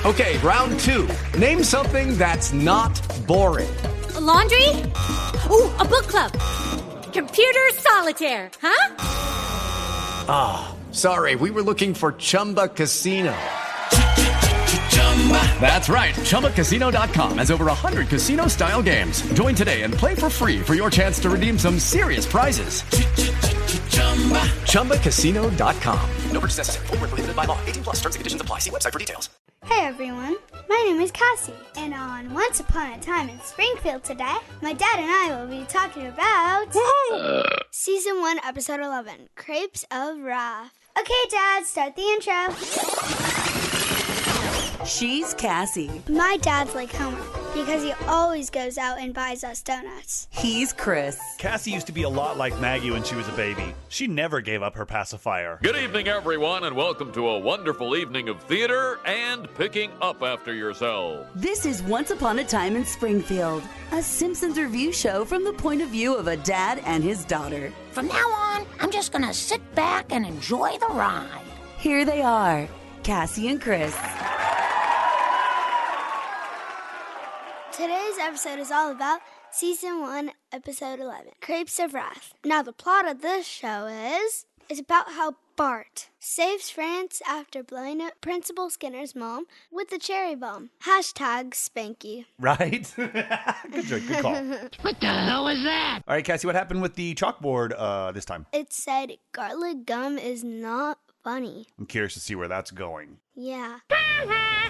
Okay, round two. Name something that's not boring. A laundry? Ooh, a book club. Computer solitaire, huh? Ah, sorry, we were looking for Chumba Casino. That's right, ChumbaCasino.com has over 100 casino-style games. Join today and play for free for your chance to redeem some serious prizes. ChumbaCasino.com. No purchase necessary. Void where prohibited by law. 18+ terms and conditions apply. See website for details. Hey everyone, my name is Cassie, and on Once Upon a Time in Springfield today, my dad and I will be talking about Season 1, Episode 11, Crepes of Wrath. Okay, Dad, start the intro. She's Cassie. My dad's like Homer, because he always goes out and buys us donuts. He's Chris. Cassie used to be a lot like Maggie when she was a baby. She never gave up her pacifier. Good evening, everyone, and welcome to a wonderful evening of theater and picking up after yourself. This is Once Upon a Time in Springfield, a Simpsons review show from the point of view of a dad and his daughter. From now on, I'm just gonna sit back and enjoy the ride. Here they are, Cassie and Chris. Today's episode is all about Season 1, Episode 11, Crepes of Wrath. Now, the plot of this show is about how Bart saves France after blowing up Principal Skinner's mom with the cherry bomb. Hashtag Spanky. Right? Good call. What the hell was that? All right, Cassie, what happened with the chalkboard this time? It said garlic gum is not funny. I'm curious to see where that's going. Yeah.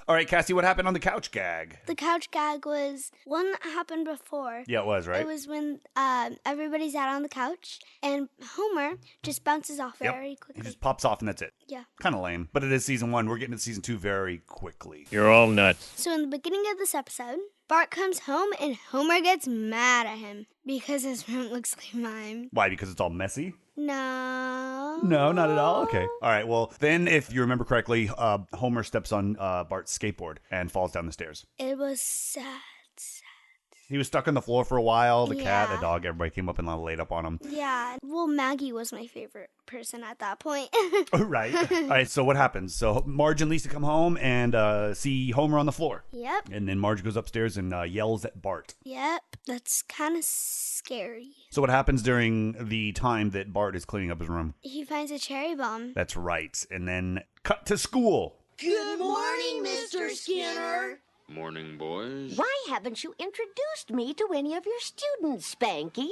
All right, Cassie, what happened on the couch gag? The couch gag was one that happened before. Yeah, it was, right? It was when everybody's out on the couch and Homer just bounces off very quickly. He just pops off and that's it. Yeah. Kind of lame. But it is Season 1. We're getting to Season 2 very quickly. You're all nuts. So in the beginning of this episode, Bart comes home and Homer gets mad at him because his room looks like mine. Why? Because it's all messy? No. No, not at all? Okay. All right, well, then if you remember correctly, Homer steps on Bart's skateboard and falls down the stairs. It was sad. He was stuck on the floor for a while. The cat, the Yeah. dog, everybody came up and laid up on him. Yeah. Well, Maggie was my favorite person at that point. Right. All right, so what happens? So Marge and Lisa come home and see Homer on the floor. Yep. And then Marge goes upstairs and yells at Bart. Yep. That's kind of scary. So what happens during the time that Bart is cleaning up his room? He finds a cherry bomb. That's right. And then cut to school. Good morning, Mr. Skinner. Morning, boys. Why haven't you introduced me to any of your students, Spanky?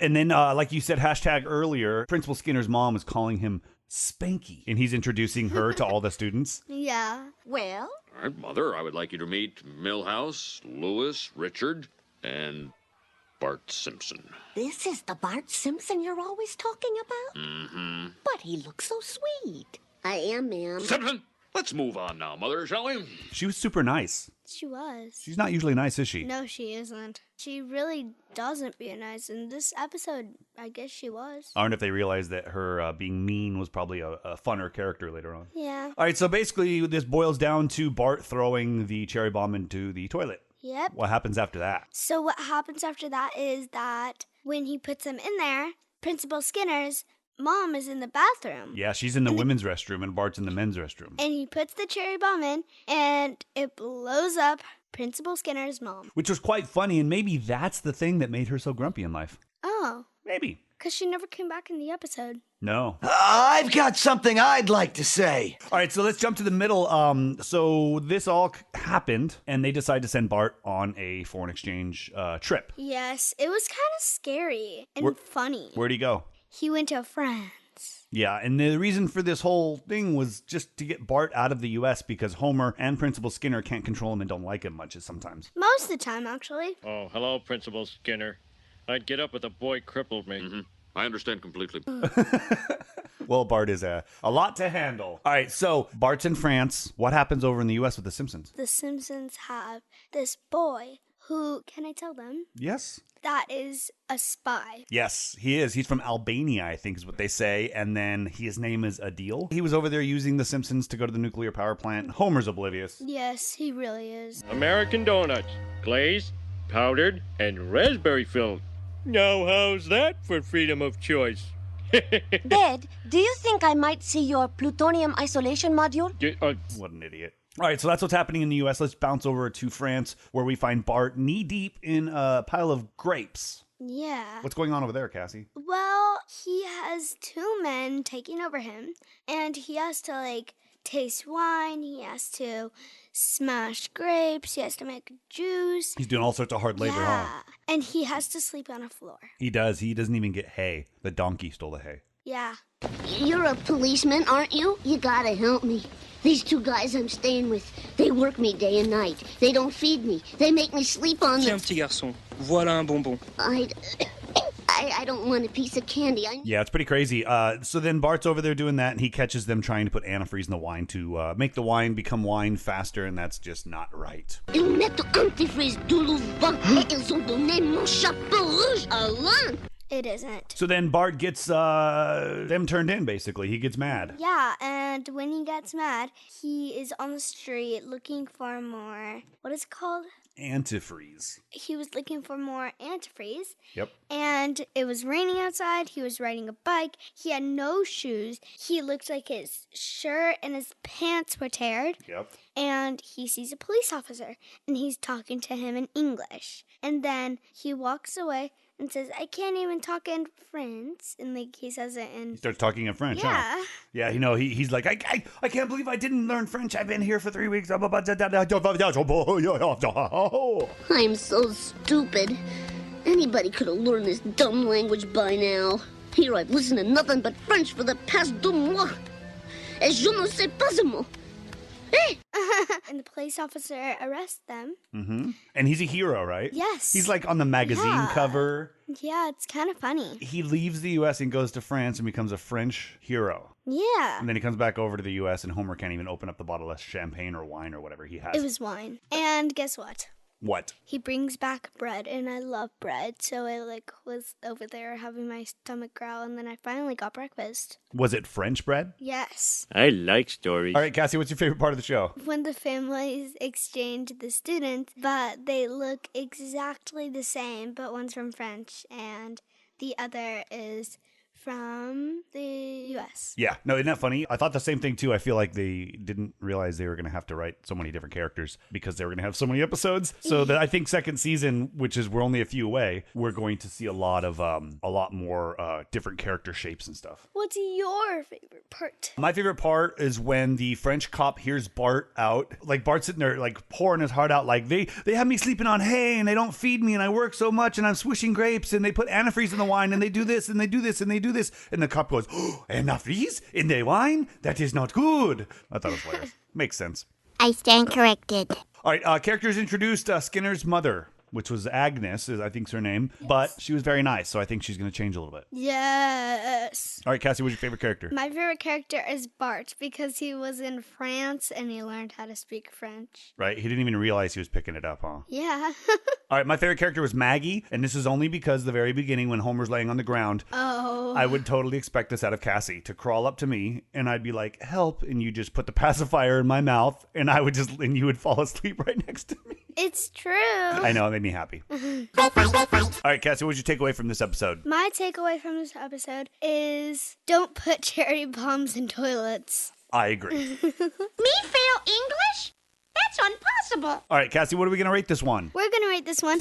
And then, like you said, hashtag earlier, Principal Skinner's mom is calling him Spanky. And he's introducing her to all the students. Yeah. Well, All right, Mother, I would like you to meet Milhouse, Lewis, Richard, and Bart Simpson. this is the Bart Simpson you're always talking about? Mm-hmm. But he looks so sweet. I am, ma'am. Simpson, let's move on now, Mother, shall we? She was super nice. She was. She's not usually nice, is she? No, she isn't. She really doesn't be nice. In this episode, I guess she was. I wonder if they realized that her being mean was probably a funner character later on. Yeah. All right, so basically this boils down to Bart throwing the cherry bomb into the toilet. Yep. What happens after that? So what happens after that is that when he puts them in there, Principal Skinner's mom is in the bathroom. Yeah, she's in the women's restroom and Bart's in the men's restroom. And he puts the cherry bomb in, and it blows up Principal Skinner's mom. Which was quite funny, and maybe that's the thing that made her so grumpy in life. Oh, Maybe. because she never came back in the episode. No. I've got something I'd like to say. All right, so let's jump to the middle. So this all happened, and they decide to send Bart on a foreign exchange trip. Yes, it was kind of scary and funny. Where'd he go? He went to France. Yeah, and the reason for this whole thing was just to get Bart out of the U.S. because Homer and Principal Skinner can't control him and don't like him much sometimes. Most of the time, actually. Oh, hello, Principal Skinner. I'd get up, but the boy crippled me. Mm-hmm. I understand completely. Well, Bart is a lot to handle. All right, so Bart's in France. What happens over in the U.S. with The Simpsons? The Simpsons have this boy who, can I tell them? Yes. That is a spy. Yes, he is. He's from Albania, I think is what they say. And then his name is Adil. He was over there using The Simpsons to go to the nuclear power plant. Homer's oblivious. Yes, he really is. American donuts, glazed, powdered, and raspberry filled. Now how's that for freedom of choice? Dad, do you think I might see your plutonium isolation module? What an idiot. All right, so that's what's happening in the U.S. Let's bounce over to France, where we find Bart knee-deep in a pile of grapes. Yeah. What's going on over there, Cassie? Well, he has two men taking over him, and he has to, like, taste wine. He has to smash grapes. He has to make juice. He's doing all sorts of hard labor, huh? And he has to sleep on a floor. He does. He doesn't even get hay. The donkey stole the hay. Yeah. You're a policeman, aren't you? You gotta help me. These two guys I'm staying with, they work me day and night. They don't feed me. They make me sleep on the... Tiens, petit garçon, voilà un bonbon. I don't want a piece of candy. Yeah, it's pretty crazy. So then Bart's over there doing that, and he catches them trying to put antifreeze in the wine to make the wine become wine faster, and that's just not right. Ils mettent antifreeze de louvain et ils ont donné mon chapeau rouge à l'un. It isn't. So then Bart gets them turned in, basically. He gets mad. Yeah, and when he gets mad, he is on the street looking for more... What is it called? Antifreeze. He was looking for more antifreeze. Yep. And it was raining outside. He was riding a bike. He had no shoes. He looked like his shirt and his pants were teared. Yep. And he sees a police officer, and he's talking to him in English. And then he walks away and says, I can't even talk in French. And like he says it in... He starts talking in French, Yeah. huh? Yeah, you know, he's like, I can't believe I didn't learn French. I've been here for 3 weeks. I'm so stupid. Anybody could have learned this dumb language by now. Here I've listened to nothing but French for the past 2 mois. Et je ne sais pas un mot. Hey! And the police officer arrests them. Mm-hmm. And he's a hero, right? Yes. He's like on the magazine cover. Yeah, it's kind of funny. He leaves the U.S. and goes to France and becomes a French hero. Yeah. And then he comes back over to the U.S. and Homer can't even open up the bottle of champagne or wine or whatever he has. It was wine. And guess what? What? He brings back bread, and I love bread, so I was over there having my stomach growl, and then I finally got breakfast. Was it French bread? Yes. I like stories. All right, Cassie, what's your favorite part of the show? When the families exchange the students, but they look exactly the same, but one's from French, and the other is from the U.S. Yeah, no, isn't that funny? I thought the same thing too. I feel like they didn't realize they were going to have to write so many different characters because they were going to have so many episodes. So that I think second season, which is we're only a few away, we're going to see a lot more different character shapes and stuff. What's your favorite part? My favorite part is when the French cop hears Bart out. Like Bart's sitting there like pouring his heart out. Like they have me sleeping on hay and they don't feed me and I work so much and I'm swishing grapes and they put antifreeze in the wine and they do this and they do this and they do this. And the cop goes, oh, antifreeze in the wine? That is not good. I thought it was hilarious. Makes sense. I stand corrected. All right, characters introduced Skinner's mother, which was Agnes, I think is her name. Yes. But she was very nice, so I think she's going to change a little bit. Yes. All right, Cassie, what's your favorite character? My favorite character is Bart because he was in France and he learned how to speak French. Right, he didn't even realize he was picking it up, huh? Yeah. All right, my favorite character was Maggie, and this is only because the very beginning when Homer's laying on the ground, I would totally expect this out of Cassie, to crawl up to me, and I'd be like, help, and you just put the pacifier in my mouth, and you would fall asleep right next to me. It's true. I know, it made me happy. All right, Cassie, what did you take away from this episode? My takeaway from this episode is don't put cherry bombs in toilets. I agree. Me fail English? That's impossible. All right, Cassie, what are we going to rate this one? We're going to rate this one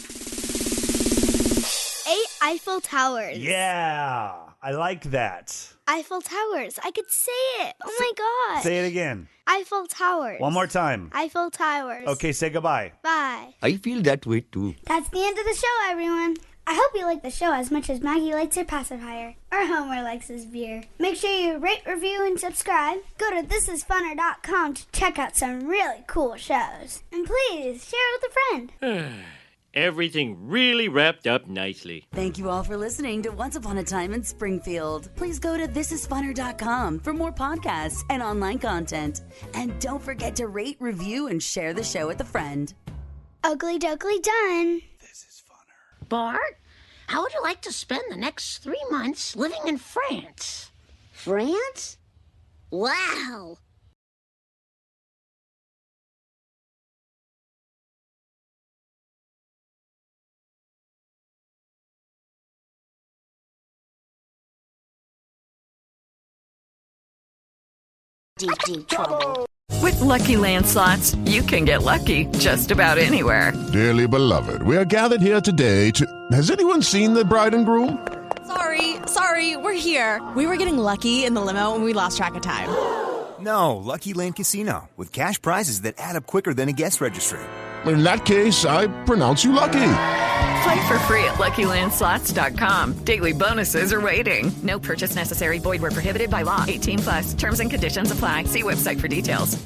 8 Eiffel Towers. Yeah, I like that. Eiffel Towers. I could say it. Oh, my God. Say it again. Eiffel Towers. One more time. Eiffel Towers. Okay, say goodbye. Bye. I feel that way too. That's the end of the show, everyone. I hope you like the show as much as Maggie likes her pacifier, or Homer likes his beer. Make sure you rate, review, and subscribe. Go to thisisfunner.com to check out some really cool shows. And please, share it with a friend. Everything really wrapped up nicely. Thank you all for listening to Once Upon a Time in Springfield. Please go to thisisfunner.com for more podcasts and online content. And don't forget to rate, review, and share the show with a friend. Ugly dougly done. This is funner. Bart, how would you like to spend the next 3 months living in France? France? Wow! deep trouble. With Lucky Land Slots, you can get lucky just about anywhere. Dearly beloved, we are gathered here today to... Has anyone seen the bride and groom? Sorry, we're here. We were getting lucky in the limo and we lost track of time. No, Lucky Land Casino, with cash prizes that add up quicker than a guest registry. In that case, I pronounce you lucky. Play for free at LuckyLandSlots.com. Daily bonuses are waiting. No purchase necessary. Void where prohibited by law. 18+. Terms and conditions apply. See website for details.